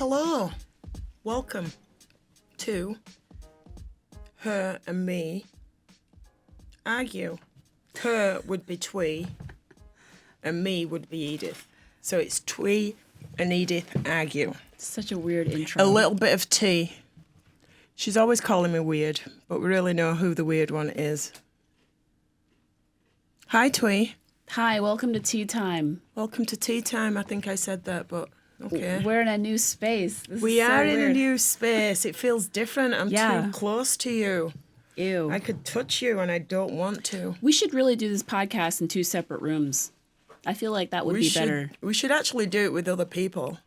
Hello, welcome to Her and Me Argue. Her would be Thuy and me would be Edith. So it's Thuy and Edith Argue. Such a weird intro. A little bit of tea. She's always calling me weird, but we really know who the weird one is. Hi, Thuy. Hi, welcome to Tea Time. Welcome to tea time. I think I said that, but okay. We're in a new space. We are in a new space. It feels different. I'm too close to you. Ew. I could touch you and I don't want to. We should really do this podcast in two separate rooms. I feel like that would be better. We should actually do it with other people.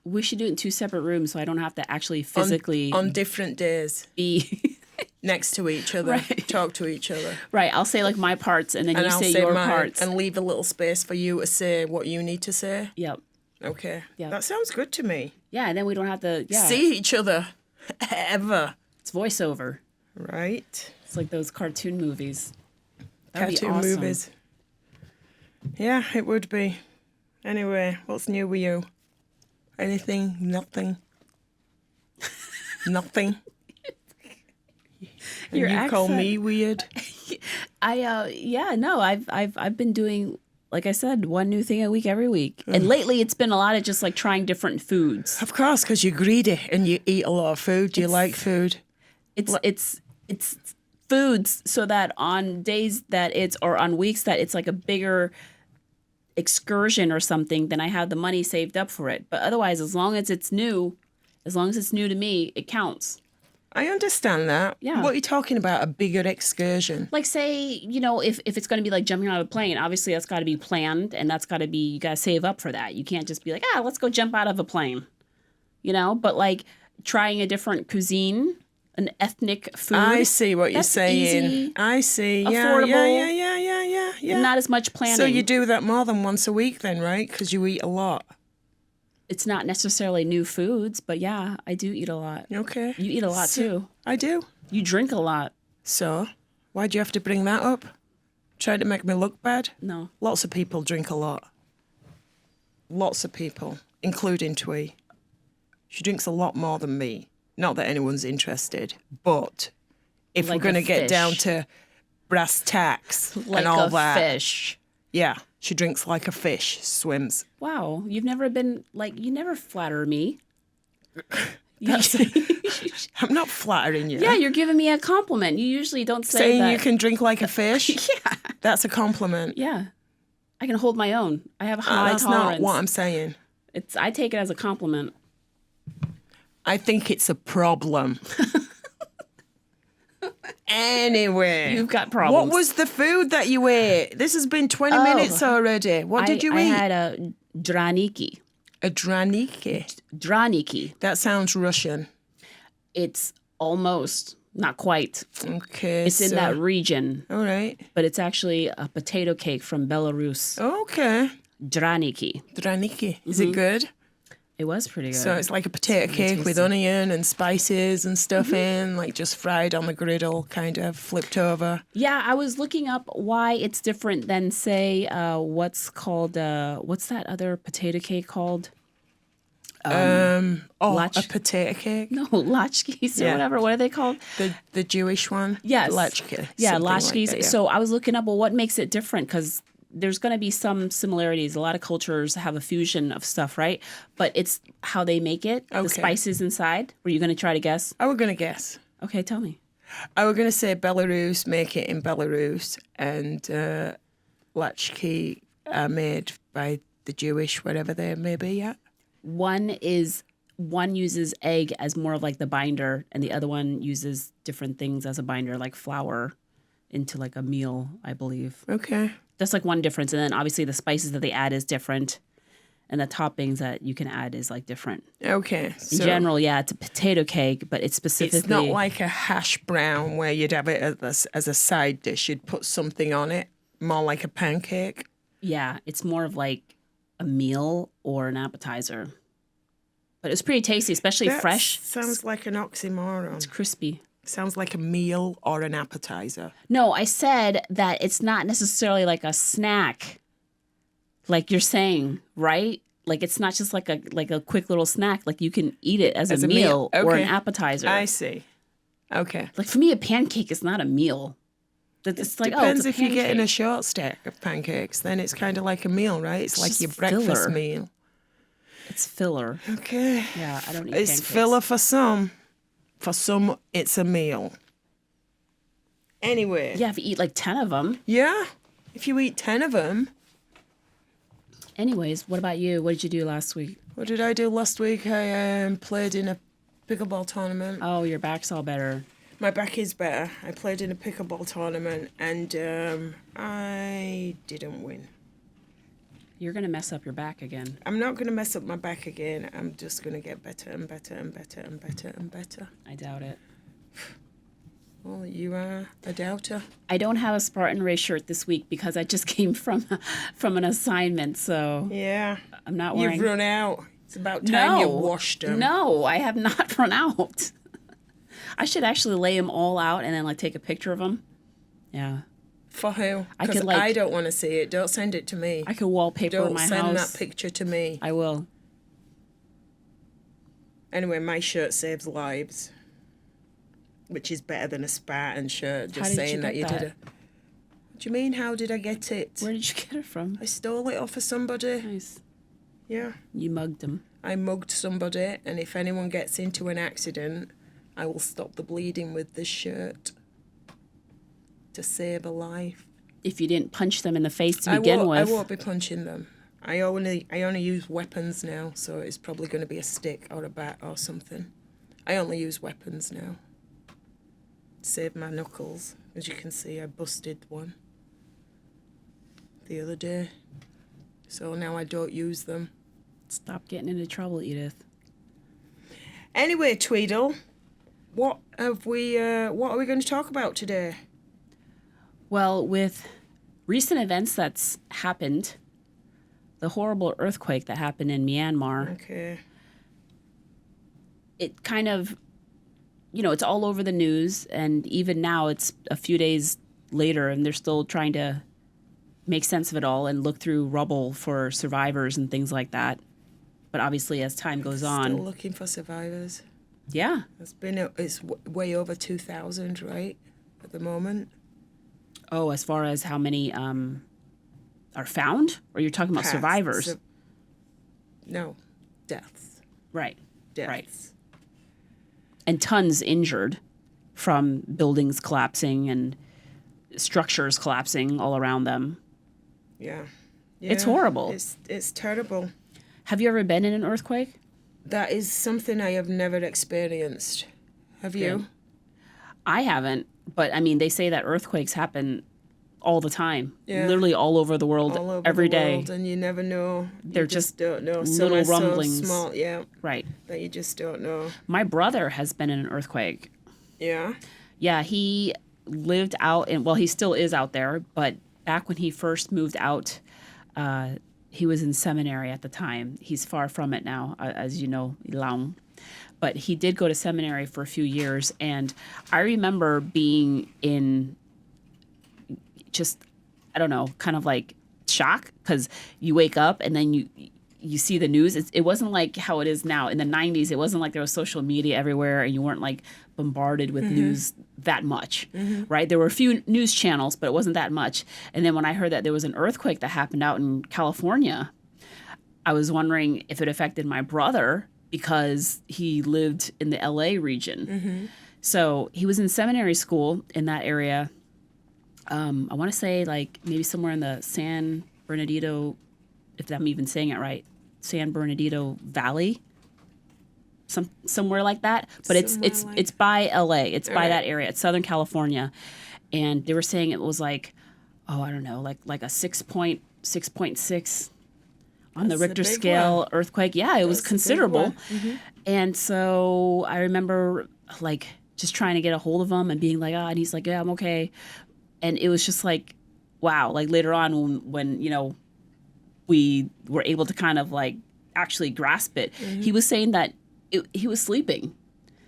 We should do it in two separate rooms so I don't have to actually physically... On different days. Be... next to each other. Right. Talk to each other. Right. I'll say like my parts and then you I'll say your mine, parts. and leave a little space for you to say what you need to say. Yep. Okay. Yep. That sounds good to me. Yeah, and then we don't have to... see each other ever. It's voiceover. Right. It's like those cartoon movies. That'd Cartoon be awesome. movies. Yeah, it would be. Anyway, what's new with you? Anything? Nothing? Nothing? And Your you call accent. me weird? I've been doing, like I said, one new thing a week every week. And lately it's been a lot of just like trying different foods. Of course, because you're greedy and you eat a lot of food. Do you like food? It's foods so that on days that it's, or on weeks that it's like a bigger excursion or something, then I have the money saved up for it. But otherwise, as long as it's new to me, it counts. I understand that. Yeah. What are you talking about? A bigger excursion? Like say, if it's going to be like jumping out of a plane, obviously that's got to be planned and that's got to be, you got to save up for that. You can't just be like, let's go jump out of a plane, But like trying a different cuisine, an ethnic food. I see what you're saying. Easy, I see. affordable. Yeah. Not as much planning. So you do that more than once a week then, right? Because you eat a lot. It's not necessarily new foods, but yeah, I do eat a lot. Okay. You eat a lot too. I do. You drink a lot. So, why'd you have to bring that up? Try to make me look bad? No. Lots of people drink a lot. Lots of people, including Thuy. She drinks a lot more than me. Not that anyone's interested, but if Like we're going to a get fish. down to brass tacks Like and all a that. fish. Yeah, she drinks like a fish, swims. Wow. You've never been, like, you never flatter me. I'm not flattering you. Yeah, you're giving me a compliment. You usually don't say Saying that. you can drink like a fish? Yeah. That's a compliment. Yeah. I can hold my own. I have high That's tolerance. not what I'm saying. I take it as a compliment. I think it's a problem. Anyway. You've got problems. What was the food that you ate? This has been 20 minutes already. What did you I eat? had a draniki. A draniki. Draniki. That sounds Russian. It's almost, not quite. Okay. It's in that region, All right. but it's actually a potato cake from Belarus. Okay. Draniki. Draniki. Is it good? It was pretty good. So it's like a potato cake with onion and spices and stuff in, like just fried on the griddle, kind of flipped over. Yeah, I was looking up why it's different than, say, what's that other potato cake called? A Latch- potato cake. No, latchkis or Yeah. whatever. What are they called? The Jewish one. Yes. Latchki. Yeah, something like latchkis. that, yeah. So I was looking up, well, what makes it different? Because there's going to be some similarities. A lot of cultures have a fusion of stuff, right? But it's how they make it, the Okay. spices inside. Were you going to try to guess? I was going to guess. Okay, tell me. I was going to say Belarus, make it in Belarus, and latchki are made by the Jewish, whatever they may be, yeah? One uses egg as more of like the binder, and the other one uses different things as a binder, like flour into like a meal, I believe. Okay. That's like one difference. And then obviously the spices that they add is different. And the toppings that you can add is like different. Okay. In So general, yeah, it's a potato cake, but it's specifically... it's not like a hash brown where you'd have it as a side dish. You'd put something on it, more like a pancake. Yeah, it's more of like a meal or an appetizer. But it's pretty tasty, especially That fresh. sounds like an oxymoron. It's crispy. Sounds like a meal or an appetizer. No, I said that it's not necessarily like a snack, like you're saying, right? like it's not just like a quick little snack. Like you can eat it as a meal Okay. or an appetizer. I see. Okay. Like for me, a pancake is not a meal. It's like, Depends oh, it's a if you're pancake. getting a short stack of pancakes, then it's kind of like a meal, right? It's like just your breakfast filler. meal. It's filler. Okay. Yeah, I don't eat It's pancakes. filler for some. For some, it's a meal. Anyway. Yeah, if you eat like 10 of them. Yeah. If you eat 10 of them. Anyways, what about you? What did you do last week? What did I do last week? I played in a pickleball tournament. Oh, your back's all better. My back is better. I played in a pickleball tournament and I didn't win. You're going to mess up your back again. I'm not going to mess up my back again. I'm just going to get better and better and better and better and better. I doubt it. Well, you are a doubter. I don't have a Spartan race shirt this week because I just came from an assignment, so Yeah. I'm not wearing... You've run out. It's about time you washed them. No, I have not run out. I should actually lay them all out and then like take a picture of them. Yeah. For who? I Because could, like- I don't want to see it. Don't send it to me. I could wallpaper Don't my send house. that picture to me. I will. Anyway, my shirt saves lives, which is better than a Spartan shirt. Just did you saying that get you that? did a. What do you mean? How did I get it? Where did you get it from? I stole it off of somebody. Nice. Yeah, You mugged them. I mugged somebody, and if anyone gets into an accident, I will stop the bleeding with this shirt to save a life. If you didn't punch them in the face to begin with. I won't be punching them. I only use weapons now, so it's probably going to be a stick or a bat or something. I only use weapons now. Save my knuckles. As you can see, I busted one the other day. So now I don't use them. Stop getting into trouble, Edith. Anyway, Tweedle, what are we going to talk about today? Well, with recent events that's happened, the horrible earthquake that happened in Myanmar, Okay. it kind of, it's all over the news. And even now, it's a few days later, and they're still trying to make sense of it all and look through rubble for survivors and things like that. But obviously, as time goes Still on, looking for survivors. yeah. It's way over 2,000, right, at the moment. Oh, as far as how many are found? Or you're talking about Passed. survivors? No, deaths. Right. Deaths. Right. And tons injured from buildings collapsing and structures collapsing all around them. Yeah. It's horrible. It's terrible. Have you ever been in an earthquake? That is something I have never experienced. Have you? Good. I haven't, but I mean, they say that earthquakes happen all the time, Yeah. literally all over the world, All over every the day. world, and you never know. They're You just don't know. little Some are rumblings. so small, yeah, Right. that you just don't know. My brother has been in an earthquake. Yeah. Yeah, he lived out in, well, he still is out there, but back when he first moved out, he was in seminary at the time. He's far from it now, as you know, Long. But he did go to seminary for a few years, and I remember being in just, I don't know, kind of like shock, because you wake up and then you see the news. It wasn't like how it is now. In the 90s, it wasn't like there was social media everywhere and you weren't like bombarded with news that much, right? There were a few news channels, but it wasn't that much. And then when I heard that there was an earthquake that happened out in California, I was wondering if it affected my brother because he lived in the LA region. So he was in seminary school in that area. I want to say like maybe somewhere in the San Bernardino, if I'm even saying it right, San Bernardino Valley, somewhere like that. But it's by LA. It's by that area. It's Southern California, and they were saying it was like, oh, I don't know, like a 6.6 on the That's a Richter big scale one. earthquake. Yeah, it was That's a big considerable. one. And so I remember like just trying to get a hold of him and being like, and he's like, yeah, I'm okay. And it was just like, wow. Like later on when we were able to kind of like actually grasp it, he was saying that he was sleeping.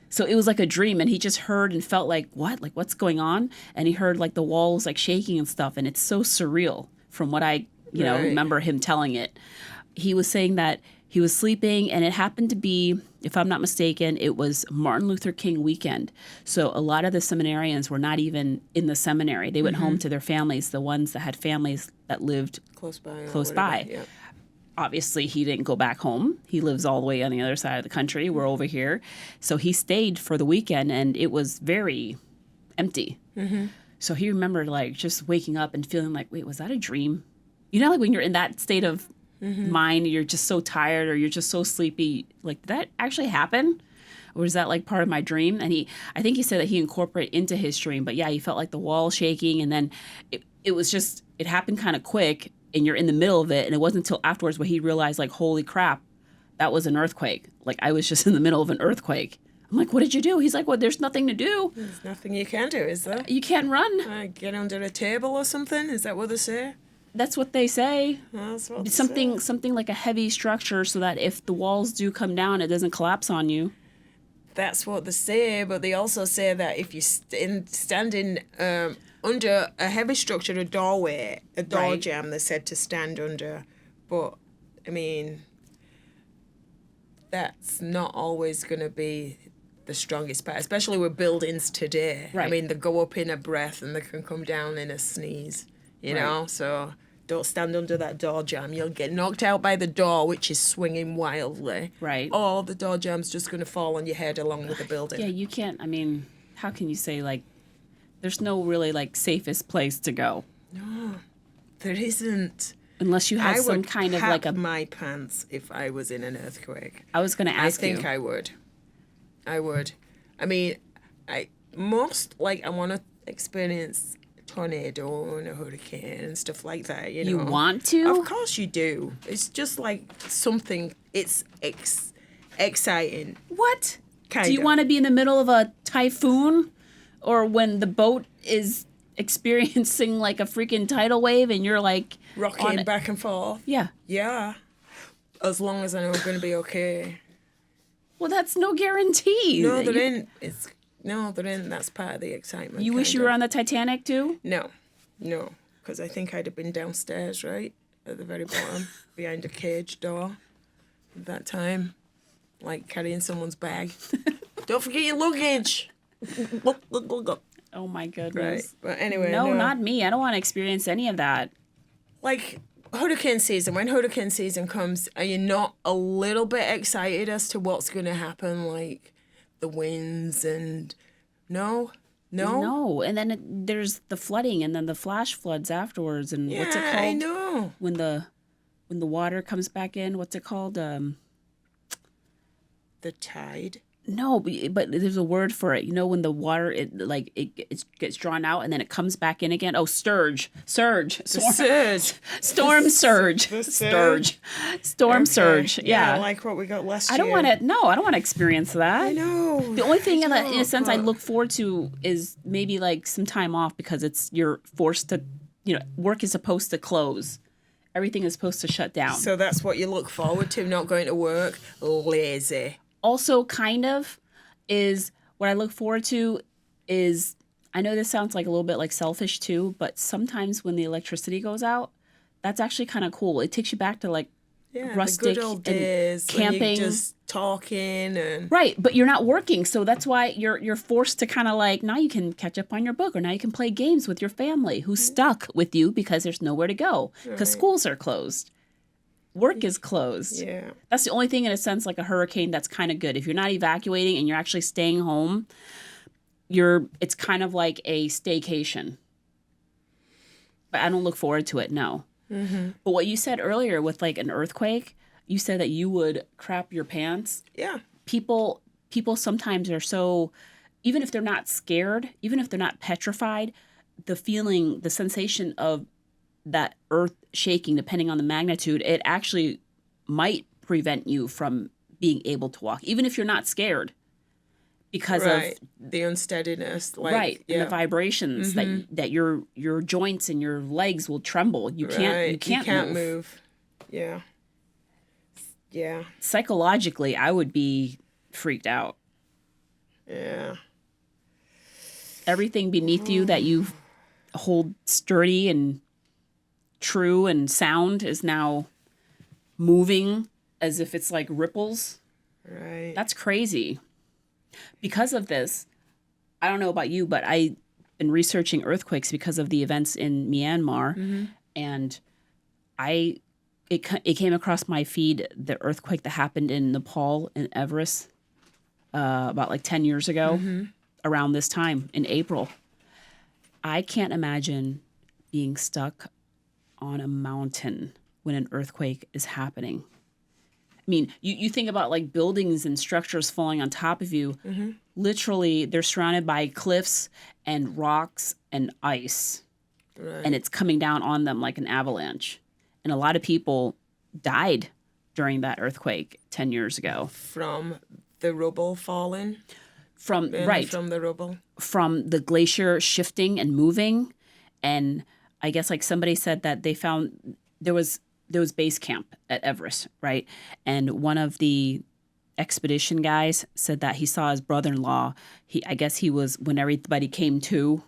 So it was like a dream, and he just heard and felt like, what? Like, what's going on? And he heard like the walls like shaking and stuff. And it's so surreal from what I, Right. remember him telling it. he was saying that he was sleeping, and it happened to be, if I'm not mistaken, it was Martin Luther King weekend. So a lot of the seminarians were not even in the seminary. They went home to their families, the ones that had families that lived Close by. close by. Yeah. Obviously, he didn't go back home. He lives all the way on the other side of the country. We're over here. So he stayed for the weekend, and it was very empty. So he remembered, like, just waking up and feeling like, wait, was that a dream? You know, like when you're in that state of mind, you're just so tired or you're just so sleepy. Like, did that actually happen? Or is that like part of my dream? And I think he said that he incorporated into his dream. But yeah, he felt like the wall shaking, and then it was just, it happened kind of quick, and you're in the middle of it. And it wasn't until afterwards where he realized, like, holy crap, that was an earthquake. Like, I was just in the middle of an earthquake. I'm like, what did you do? He's like, well, there's nothing to do. There's nothing you can do, is there? You can't run. Get under a table or something? Is that what they say? That's what they say. That's what they Something like a heavy structure so that if the walls do come down, it doesn't collapse on you. That's what they say, but they also say that if you standing under a heavy structure, a doorway, a door Right. jamb, they said to stand under. But, I mean, that's not always going to be the strongest part, especially with buildings today. I Right. mean, they go up in a breath and they can come down in a sneeze, you know? So don't stand under that door jamb. You'll get knocked out by the door, which is swinging wildly. Right. Or the door jam's just going to fall on your head along with the building. Yeah, you can't. I mean, how can you say, like, there's no really, like, safest place to go There isn't. unless you have I some would kind of crap like a. my pants if I was in an earthquake. I was going to I ask think you. I would. I would. I mean, I want to experience a tornado and a hurricane and stuff like that. You know. You want to? Of course you do. It's just like something. It's exciting. What? Kind Do you of. want to be in the middle of a typhoon, or when the boat is experiencing like a freaking tidal wave and you're like Rocking back and forth. Yeah. Yeah. As long as I know I'm going to be okay. Well, that's no guarantee. No, there ain't. There ain't. That's part of the excitement. You wish you were on the Titanic too? No, because I think I'd have been downstairs, right, at the very bottom, behind a cage door. At that time, like carrying someone's bag. Don't forget your luggage. Oh my Right, goodness. but anyway, No, not me. I don't want to experience any of that. like hurricane season. When hurricane season comes, are you not a little bit excited as to what's going to happen, like the winds and no? No, and then there's the flooding, and then the flash floods afterwards, and Yeah, what's it called? I know. When the water comes back in, what's it called? The tide. No, but there's a word for it. You know, when the water it gets drawn out and then it comes back in again. Oh, surge, Surge. storm surge, The surge, storm surge. Yeah, like what we got last I year. don't want to. No, I don't want to experience that. I know. The only thing, in know, a sense, I but- look forward to is maybe like some time off because you're forced to, work is supposed to close. Everything is supposed to shut down. So that's what you look forward to, not going to work. Lazy. Also, kind of, is what I look forward to is, I know this sounds like a little bit like selfish too, but sometimes when the electricity goes out, that's actually kind of cool. It takes you back to like Yeah, rustic the good old and days. When camping. you're just talking and... Right, but you're not working, so that's why you're forced to kind of like, now you can catch up on your book, or now you can play games with your family who's stuck with you because there's nowhere to go because schools are closed. Work is closed. Yeah. That's the only thing, in a sense, like a hurricane that's kind of good. If you're not evacuating and you're actually staying home, it's kind of like a staycation. But I don't look forward to it, no. Mm-hmm. But what you said earlier with like an earthquake, you said that you would crap your pants. Yeah. People sometimes are so, even if they're not scared, even if they're not petrified, the feeling, the sensation of that earth shaking, depending on the magnitude, it actually might prevent you from being able to walk, even if you're not scared, because Right. of The unsteadiness. Like, right Yeah. and the vibrations that your joints and your legs will tremble. You Right. can't move. Yeah. Yeah. Psychologically, I would be freaked out. Yeah. Everything beneath you that you hold sturdy and true and sound is now moving as if it's like ripples. Right. That's crazy. Because of this, I don't know about you, but I've been researching earthquakes because of the events in Myanmar, and it came across my feed the earthquake that happened in Nepal in Everest about like 10 years ago, around this time in April. I can't imagine being stuck on a mountain when an earthquake is happening. I mean, you think about like buildings and structures falling on top of you. Literally, they're surrounded by cliffs and rocks and ice, and it's coming down on them like an avalanche. And a lot of people died during that earthquake 10 years ago. From the rubble falling? From From the rubble? From the glacier shifting and moving. And I guess like somebody said that they found there was base camp at Everest, right? And one of the expedition guys said that he saw his brother-in-law. I guess he was, when everybody came to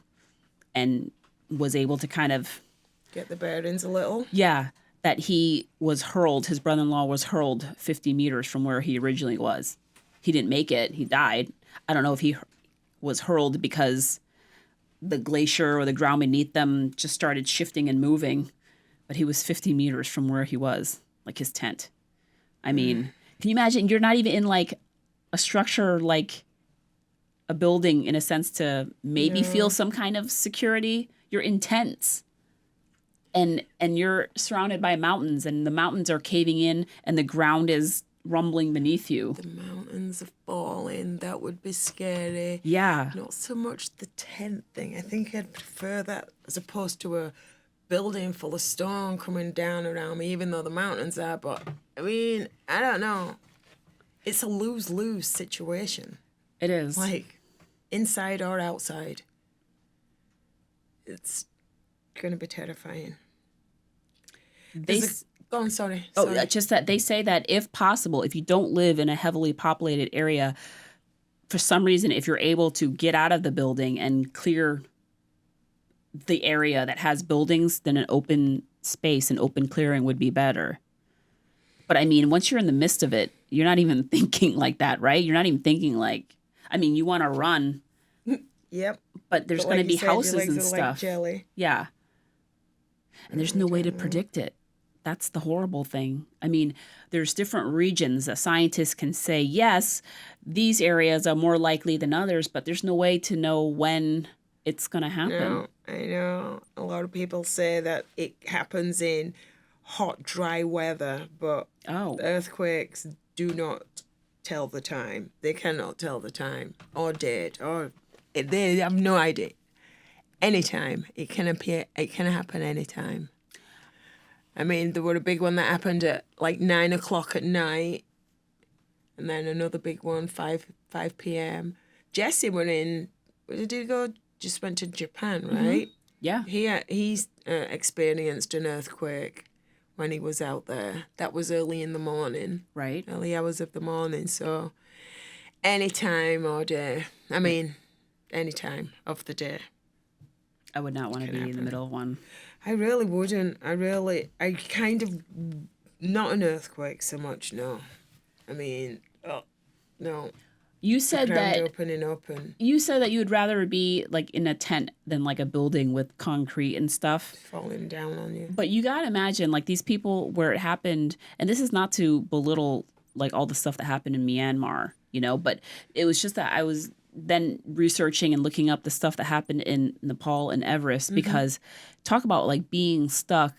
and was able to kind of get the bearings a little. Yeah, that he was hurled. His brother-in-law was hurled 50 meters from where he originally was. He didn't make it. He died. I don't know if he was hurled because the glacier or the ground beneath them just started shifting and moving, but he was 50 meters from where he was, like his tent. I mean, can you imagine? You're not even in like a structure like a building in a sense to maybe feel some kind of security. You're in tents. And you're surrounded by mountains, and the mountains are caving in, and the ground is rumbling beneath you. The mountains are falling. That would be scary. Yeah. Not so much the tent thing. I think I'd prefer that as opposed to a building full of stone coming down around me, even though the mountains are. But, I mean, I don't know. It's a lose-lose situation. It is. Like, inside or outside. It's going to be terrifying. Go on, sorry. Oh, just that they say that if possible, if you don't live in a heavily populated area, for some reason, if you're able to get out of the building and clear the area that has buildings, then an open space, an open clearing would be better. But I mean, once you're in the midst of it, you're not even thinking like that, right? You're not even thinking like, I mean, you want to run. Yep. But there's going to be houses and stuff. Like jelly. Yeah. And there's no way to predict it. That's the horrible thing. I mean, there's different regions that scientists can say, yes, these areas are more likely than others, but there's no way to know when it's going to happen. No, I know. A lot of people say that it happens in hot, dry weather, but earthquakes do not tell the time. They cannot tell the time or date, or they have no idea. Anytime. It can appear. It can happen anytime. I mean, there were a big one that happened at like 9 o'clock at night, and then another big one, 5 p.m. Jesse went in. Where did he go? Just went to Japan, right? Yeah. He's experienced an earthquake when he was out there. That was early in the morning. Right. Early hours of the morning. So any time or day. I mean, any time of the day. I would not want to be in the middle of one. I really wouldn't. I kind of, not an earthquake so much, no. I mean, no. You said that open. You said that you would rather be like in a tent than like a building with concrete and stuff Falling down on you. But you gotta imagine like these people where it happened, and this is not to belittle like all the stuff that happened in Myanmar, but it was just that I was then researching and looking up the stuff that happened in Nepal and Everest, because talk about like being stuck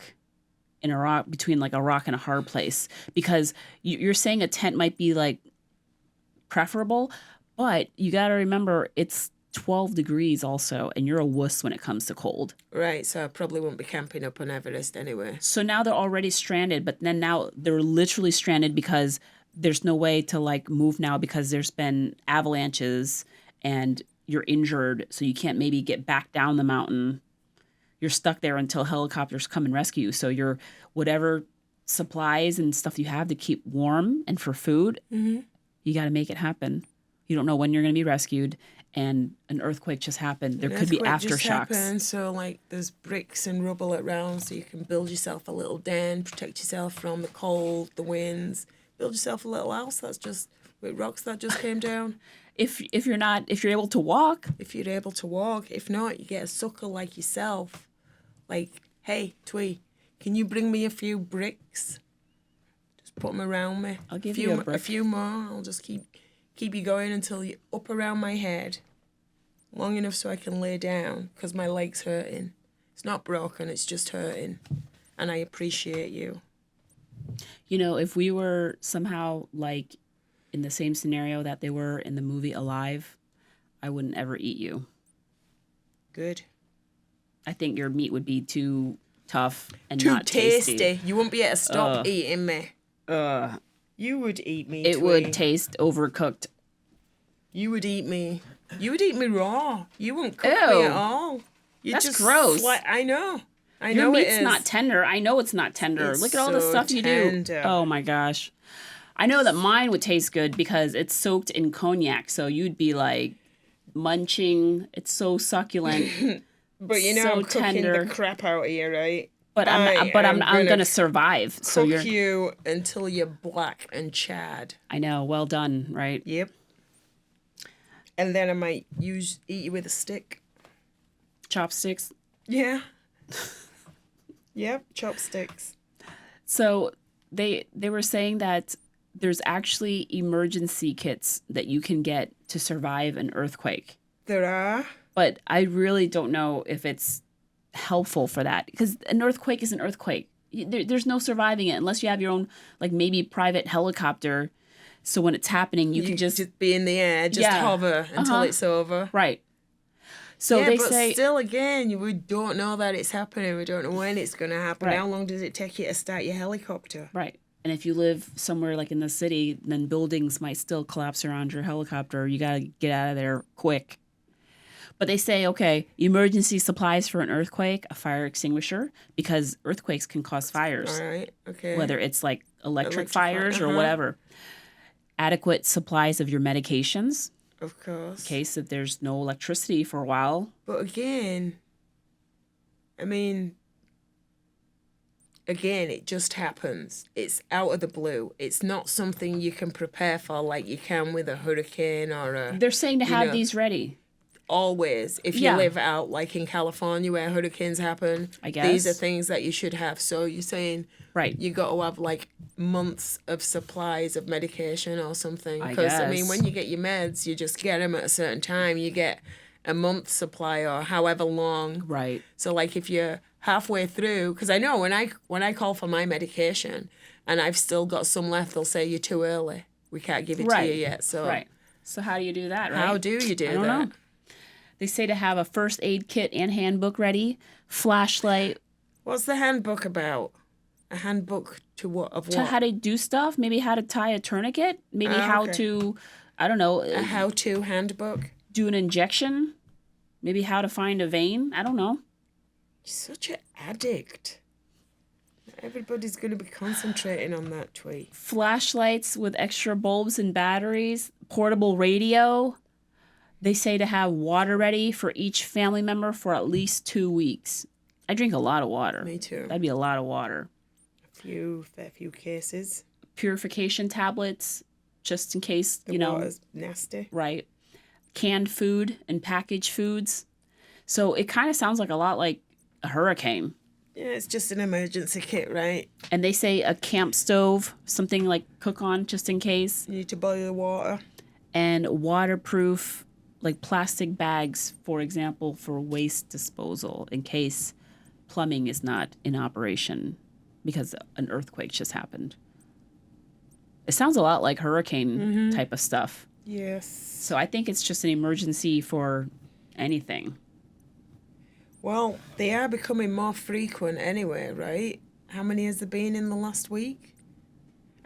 in a rock, between like a rock and a hard place, because you're saying a tent might be like preferable, but you got to remember it's 12 degrees also, and you're a wuss when it comes to cold. Right, so I probably won't be camping up on Everest anyway. So now they're already stranded, but then now they're literally stranded because there's no way to like move now because there's been avalanches and you're injured, so you can't maybe get back down the mountain. You're stuck there until helicopters come and rescue you. So your whatever supplies and stuff you have to keep warm and for food, you got to make it happen. You don't know when you're going to be rescued, and an earthquake just happened, there An could be earthquake just aftershocks. happened, so like there's bricks and rubble around, so you can build yourself a little den, protect yourself from the cold, the winds. Build yourself a little house that's just with rocks that just came down. If you're able to walk, If you're able to walk, if not, you get a sucker like yourself. Like, hey, Thuy, can you bring me a few bricks? Just put them around me. I'll give few, you a brick. A few more. I'll just keep you going until you're up around my head, long enough so I can lay down, because my leg's hurting. It's not broken, it's just hurting. And I appreciate you. you know, if we were somehow like in the same scenario that they were in the movie Alive, I wouldn't ever eat you. Good. I think your meat would be too tough and Too not tasty. You wouldn't be able to stop eating me. You would eat me, It Thuy. would taste overcooked. You would eat me. You would eat me raw. You wouldn't cook Ew. me at all. You That's gross. I know. I Your know it meat's is. not tender. I know it's not tender. It's Look at all the so stuff you tender. do. Oh my gosh. I know that mine would taste good because it's soaked in cognac. So you'd be like munching. It's so succulent. But you know so I'm cooking tender. the crap out of you, right? But I'm gonna survive. So Cook you're. you until you're black and charred. I know. Well done. Right. Yep. And then I might eat you with a stick. Chopsticks. Yeah. Yep, chopsticks. So they were saying that there's actually emergency kits that you can get to survive an earthquake. There are. But I really don't know if it's helpful for that, because an earthquake is an earthquake. There's no surviving it unless you have your own, like, maybe private helicopter. So when it's happening, you can just be in the air, just hover until it's over. Right. So yeah, they but say still, again, we don't know that it's happening. We don't know when it's going to happen. Right. How long does it take you to start your helicopter? right. And if you live somewhere like in the city, then buildings might still collapse around your helicopter. You got to get out of there quick. But they say, okay, emergency supplies for an earthquake, a fire extinguisher, because earthquakes can cause fires. All right, okay. Whether it's like electric fires or whatever. Adequate supplies of your medications, Of course. in case if there's no electricity for a while. But again, I mean, it just happens. It's out of the blue. It's not something you can prepare for like you can with a hurricane or a... They're saying to have know, these ready. Always. If you Yeah. live out like in California where hurricanes happen, I guess. these are things that you should have. So you're saying Right. you got to have like months of supplies of medication or something. I Because I mean, guess. when you get your meds, you just get them at a certain time. You get a month's supply or however long. Right. So like if you're halfway through, because I know when I call for my medication and I've still got some left, they'll say you're too early. We can't give it to you yet. So Right. So how do you do that, right? how do you do I don't that? know. They say to have a first aid kit and handbook ready, flashlight, What's the handbook about? A handbook to what? Of to what? how to do stuff, maybe how to tie a tourniquet, maybe how okay. to, I don't know, A how-to handbook? do an injection, maybe how to find a vein. I don't know. You're such an addict. Everybody's going to be concentrating on that tweet. Flashlights with extra bulbs and batteries, portable radio. They say to have water ready for each family member for at least 2 weeks. I drink a lot of water. Me too. That'd be a lot of water. Fair few cases. Purification tablets, just in case, The you know. water's nasty. Right. Canned food and packaged foods. So it kind of sounds like a lot like a hurricane. Yeah, it's just an emergency kit, right? And they say a camp stove, something like cook on just in case. You need to boil the water. And waterproof, like plastic bags, for example, for waste disposal in case plumbing is not in operation because an earthquake just happened. It sounds a lot like hurricane type of stuff. Yes. So I think it's just an emergency for anything. Well, they are becoming more frequent anyway, right? How many has there been in the last week?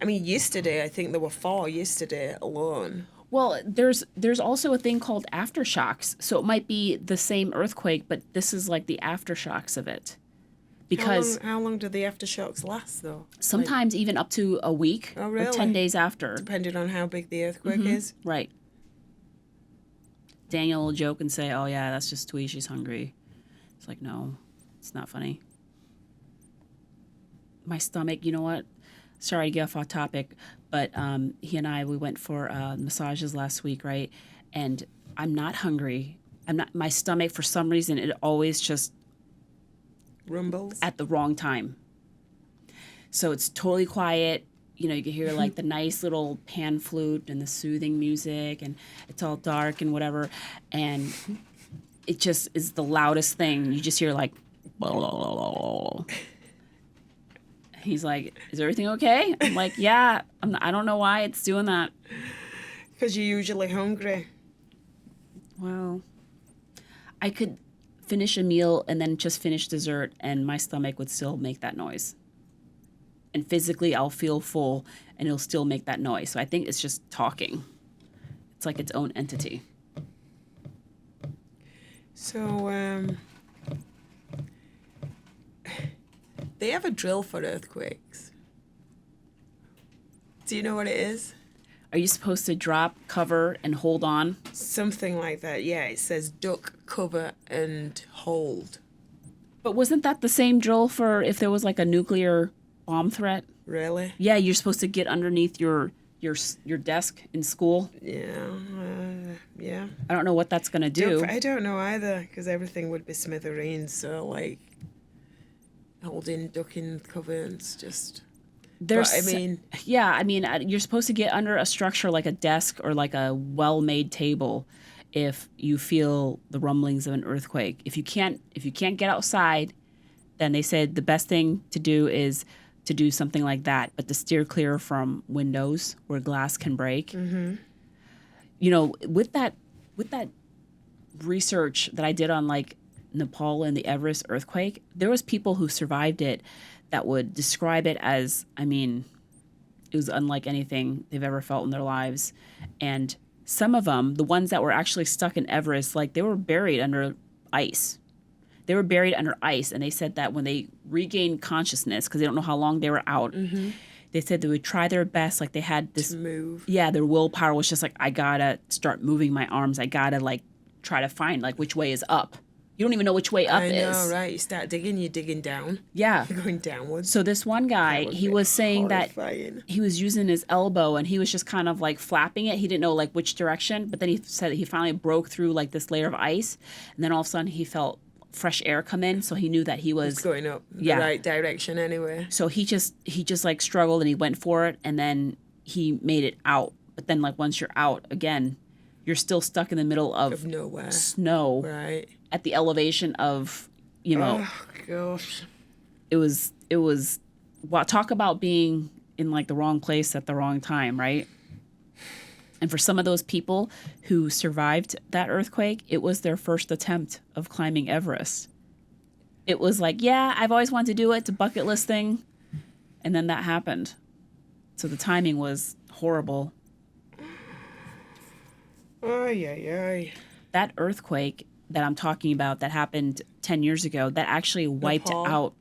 I mean, yesterday, I think there were 4 yesterday alone. Well, there's also a thing called aftershocks. So it might be the same earthquake, but this is like the aftershocks of it. Because How long do the aftershocks last, though? sometimes even up to a week really? or 10 days after. Depending on how big the earthquake is? Right. Daniel will joke and say, "Oh yeah, that's just Thuy. She's hungry." It's like, no, it's not funny. My stomach, you know what? Sorry to get off topic, but he and we went for massages last week, right? And I'm not hungry. I'm not. My stomach, for some reason, it always just Rumbles. at the wrong time. So it's totally quiet. You know, you can hear like the nice little pan flute and the soothing music, and it's all dark and whatever. And it just is the loudest thing. You just hear like, he's like, "Is everything okay?" I'm like, "Yeah." I don't know why it's doing that. Because you're usually hungry. Well, I could finish a meal and then just finish dessert, and my stomach would still make that noise. And physically, I'll feel full, and it'll still make that noise. So I think it's just talking. It's like its own entity. So, they have a drill for earthquakes. Do you know what it is? Are you supposed to drop, cover, and hold on? Something like that. Yeah, it says duck, cover, and hold. But wasn't that the same drill for if there was like a nuclear bomb threat? Really? Yeah, you're supposed to get underneath your desk in school. Yeah. Yeah. I don't know what that's gonna do. I don't know either, because everything would be smithereens. So, like, holding, ducking, covers, just... There's, but, I mean... Yeah, I mean, you're supposed to get under a structure like a desk or like a well-made table if you feel the rumblings of an earthquake. If you can't get outside, then they said the best thing to do is to do something like that, but to steer clear from windows where glass can break. Mm-hmm. You know, with that research that I did on like Nepal and the Everest earthquake, there was people who survived it that would describe it as, I mean, it was unlike anything they've ever felt in their lives. And some of them, the ones that were actually stuck in Everest, like they were buried under ice. They were buried under ice, and they said that when they regained consciousness, because they don't know how long they were out, Mm-hmm. they said they would try their best. Like they had this To move. Yeah, their willpower was just like, I gotta start moving my arms. I gotta like try to find like which way is up. You don't even know which way up I know, is. right? You start digging, you're digging down. Yeah. You're going downwards. So this one guy, he was saying horrifying. that he was using his elbow and he was just kind of like flapping it. He didn't know like which direction, but then he said he finally broke through like this layer of ice, and then all of a sudden he felt fresh air come in, so he knew that he was It's going up Yeah. the right direction anyway. So he just like struggled and he went for it, and then he made it out. But then like once you're out again, you're still stuck in the middle Of of nowhere. snow Right. at the elevation of, you know, Oh, gosh. it was well, talk about being in like the wrong place at the wrong time, right? And for some of those people who survived that earthquake, it was their first attempt of climbing Everest. It was like, yeah, I've always wanted to do it. It's a bucket list thing. And then that happened. So the timing was horrible. Ay, ay, ay. That earthquake that I'm talking about that happened 10 years ago, that actually wiped Nepal? out.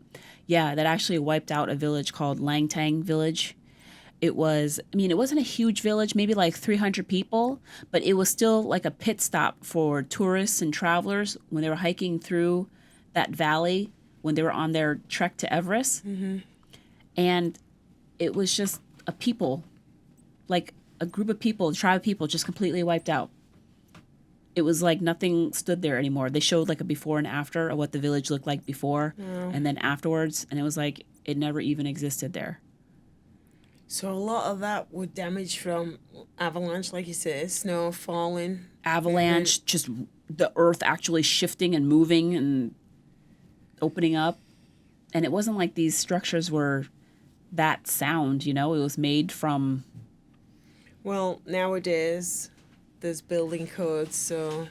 Yeah, that actually wiped out a village called Langtang Village. It was, I mean, it wasn't a huge village, maybe like 300 people, but it was still like a pit stop for tourists and travelers when they were hiking through that valley, when they were on their trek to Everest. Mm-hmm. And it was just a people, like a group of people, a tribe of people just completely wiped out. It was like nothing stood there anymore. They showed like a before and after of what the village looked like before and then afterwards. And it was like it never even existed there. So a lot of that would damage from avalanche, like you said, snow falling. Avalanche, just the earth actually shifting and moving and opening up. And it wasn't like these structures were that sound, you know? It was made from... Well, nowadays, there's building codes, so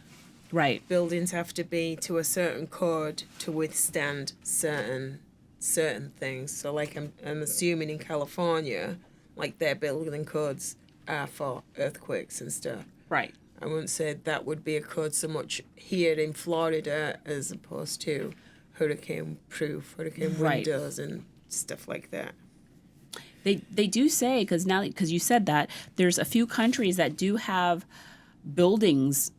Right. buildings have to be to a certain code to withstand certain things. So, like, I'm assuming in California, like, their building codes are for earthquakes and stuff. Right. I wouldn't say that would be a code so much here in Florida as opposed to hurricane-proof, hurricane Right. windows and stuff like that. They do say, because you said that, there's a few countries that do have buildings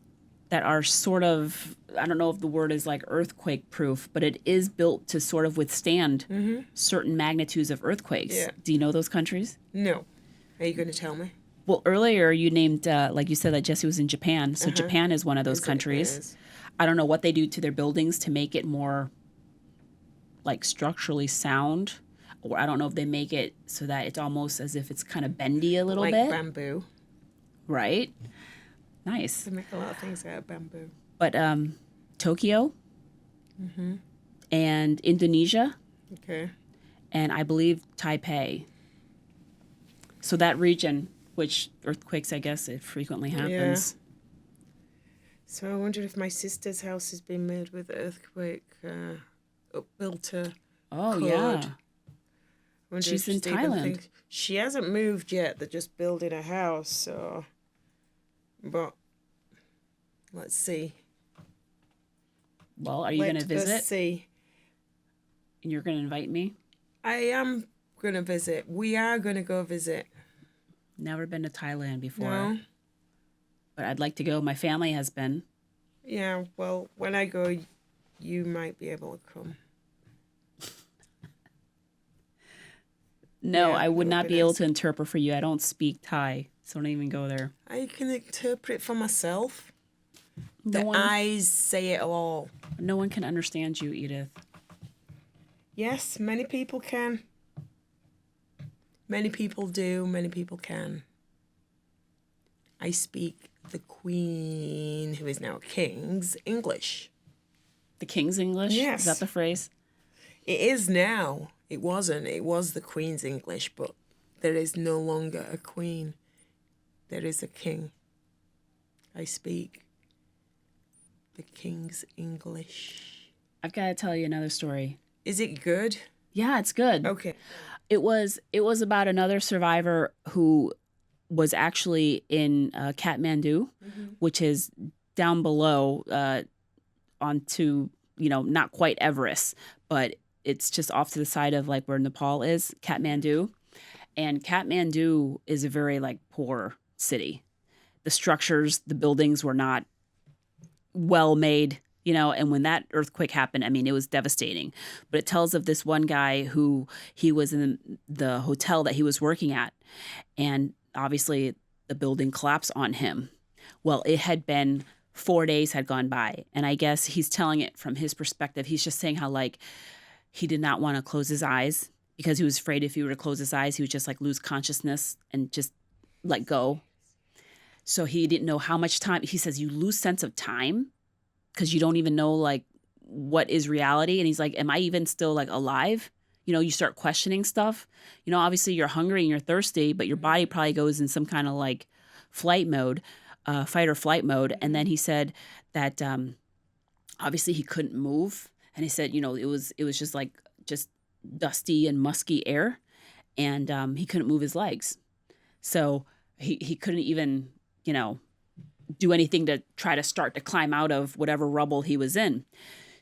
that are sort of, I don't know if the word is like earthquake proof, but it is built to sort of withstand certain magnitudes of earthquakes. Yeah. Do you know those countries? No. Are you going to tell me? Well, earlier you named, like you said, that Jesse was in Japan. So Japan is one of those countries. Is. I don't know what they do to their buildings to make it more like structurally sound. Or I don't know if they make it so that it's almost as if it's kind of bendy a little Like bit. bamboo. Right? Nice. They make a lot of things out of bamboo. But Tokyo and Indonesia Okay. and I believe Taipei. So that region, which earthquakes, I guess, it frequently happens. So I wonder if my sister's house has been made with earthquake built to Oh, code. yeah. Wonder She's if in Stephen Thailand. thinks- she hasn't moved yet. They're just building a house. So, but let's see. Well, are you going to Let us visit? see. And you're going to invite me? I am going to visit. We are going to go visit. Never been to Thailand before. No? But I'd like to go. My family has been. Yeah, well, when I go, you might be able to come. No, Yeah, I would that not would be be able nice. to interpret for you. I don't speak Thai, so don't even go there. I can interpret for myself. No The one, eyes say it all. no one can understand you, Edith. Yes, many people can. Many people do. Many people can. I speak the Queen, who is now King's English. The King's English? Yes. Is that the phrase? It is now. It wasn't. It was the Queen's English, but there is no longer a Queen. There is a King. I speak the King's English. I've got to tell you another story. Is it good? Yeah, it's good. Okay. It was about another survivor who was actually in Kathmandu, which is down below onto, not quite Everest, but it's just off to the side of like where Nepal is, Kathmandu. And Kathmandu is a very like poor city. The structures, the buildings were not well made, and when that earthquake happened, I mean, it was devastating. But it tells of this one guy who he was in the hotel that he was working at. And obviously the building collapsed on him. Well, it had been 4 days had gone by. And I guess he's telling it from his perspective. He's just saying how like he did not want to close his eyes because he was afraid if he were to close his eyes, he would just like lose consciousness and just let go. So he didn't know how much time. He says you lose sense of time because you don't even know like what is reality. And he's like, am I even still like alive? You start questioning stuff. Obviously you're hungry and you're thirsty, but your body probably goes in some kind of like flight mode, fight or flight mode. And then he said that obviously he couldn't move. And he said, it was just dusty and musky air. And he couldn't move his legs. So he couldn't even, do anything to try to start to climb out of whatever rubble he was in.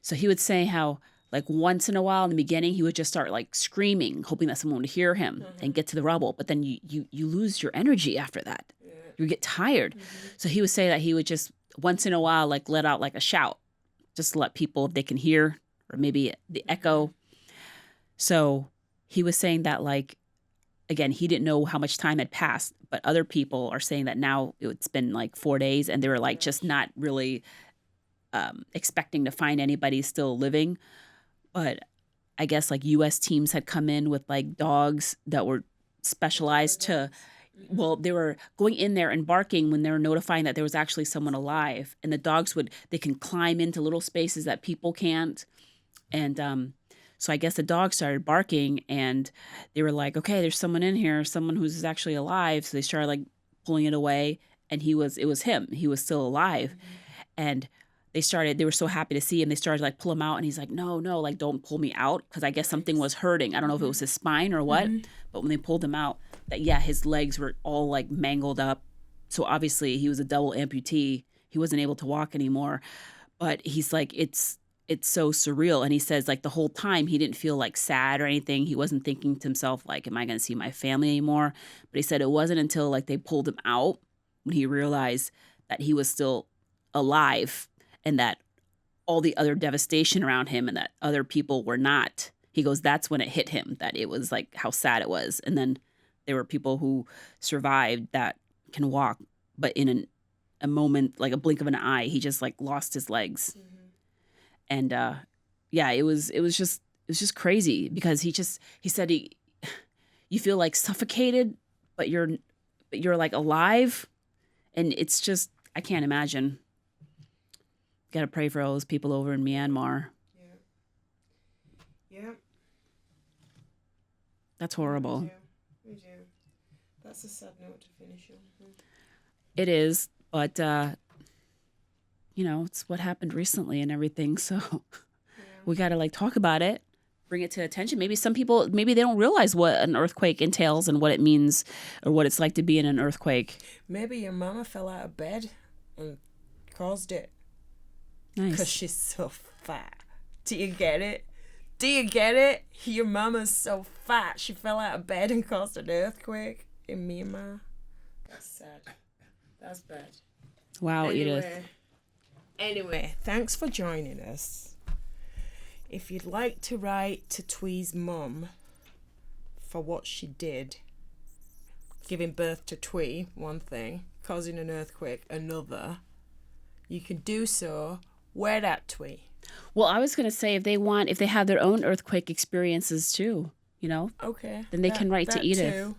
So he would say how like once in a while in the beginning, he would just start like screaming, hoping that someone would hear him and get to the rubble. But then you lose your energy after that. Yeah. You get tired. So he would say that he would just once in a while like let out like a shout just to let people, if they can hear, or maybe the echo. So he was saying that like, again, he didn't know how much time had passed, but other people are saying that now it's been like 4 days and they were like just not really expecting to find anybody still living. But I guess like U.S. teams had come in with like dogs that were specialized to, well, they were going in there and barking when they were notifying that there was actually someone alive. And the dogs they can climb into little spaces that people can't. And so I guess the dog started barking and they were like, okay, there's someone in here, someone who's actually alive. So they started like pulling it away and it was him. He was still alive. And they were so happy to see him. They started to like pull him out and he's like, no, like don't pull me out. Cause I guess something was hurting. I don't know if it was his spine or what, but when they pulled him out his legs were all like mangled up. So obviously he was a double amputee. He wasn't able to walk anymore, but he's like, it's so surreal. And he says like the whole time he didn't feel like sad or anything. He wasn't thinking to himself like, am I going to see my family anymore? But he said it wasn't until like they pulled him out when he realized that he was still alive and that all the other devastation around him and that other people were not. He goes, that's when it hit him, that it was like how sad it was. And then there were people who survived that can walk, but in a moment, like a blink of an eye, he just like lost his legs. And yeah, it was just crazy because he said you feel like suffocated, but you're like alive. And it's just, I can't imagine. Got to pray for all those people over in Myanmar. Yeah. That's horrible. We do. That's a sad note to finish on. It is, but it's what happened recently and everything. So we got to like talk about it, bring it to attention. Maybe some people, maybe they don't realize what an earthquake entails and what it means or what it's like to be in an earthquake. Maybe your mama fell out of bed and caused it. Nice. Because she's so fat. Do you get it? Do you get it? Your mama's so fat. She fell out of bed and caused an earthquake in Myanmar. That's sad. That's bad. Wow, Edith. Anyway, thanks for joining us. If you'd like to write to Thuy's mum for what she did, giving birth to Thuy, one thing, causing an earthquake, another, you can do so. Where at, Thuy? Well, I was going to say if they have their own earthquake experiences too, okay, then they can write to Edith. Too.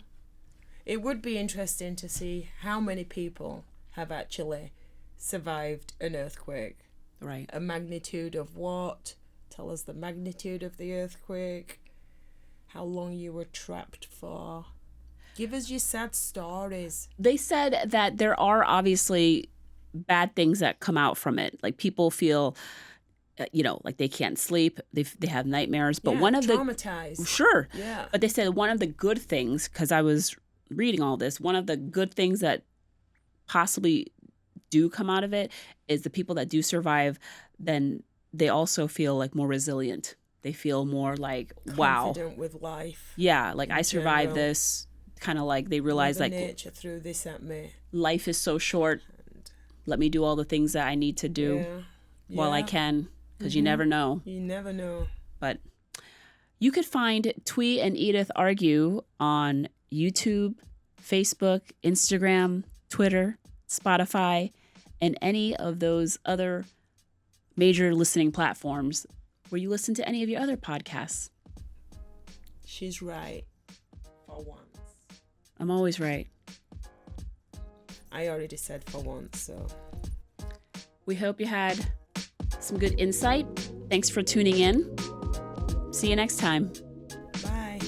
It would be interesting to see how many people have actually survived an earthquake. Right. A magnitude of what? Tell us the magnitude of the earthquake. How long you were trapped for. Give us your sad stories. They said that there are obviously bad things that come out from it. Like people feel, like they can't sleep. They have nightmares. But one of traumatized. Sure. Yeah. But they said one of the good things, because I was reading all this, one of the good things that possibly do come out of it is the people that do survive, then they also feel like more resilient. They feel more like, wow. Confident with life. Yeah, like I survived this. Kind of like they realize Mother like nature threw this at me. Life is so short. Let me do all the things that I need to do while I can, because you never know. You never know. But you could find Thuy and Edith Argue on YouTube, Facebook, Instagram, Twitter, Spotify, and any of those other major listening platforms where you listen to any of your other podcasts. She's right. For once. I'm always right. I already said for once, so. We hope you had some good insight. Thanks for tuning in. See you next time. Bye.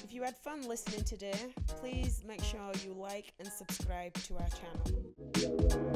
If you had fun listening today, please make sure you like and subscribe to our channel.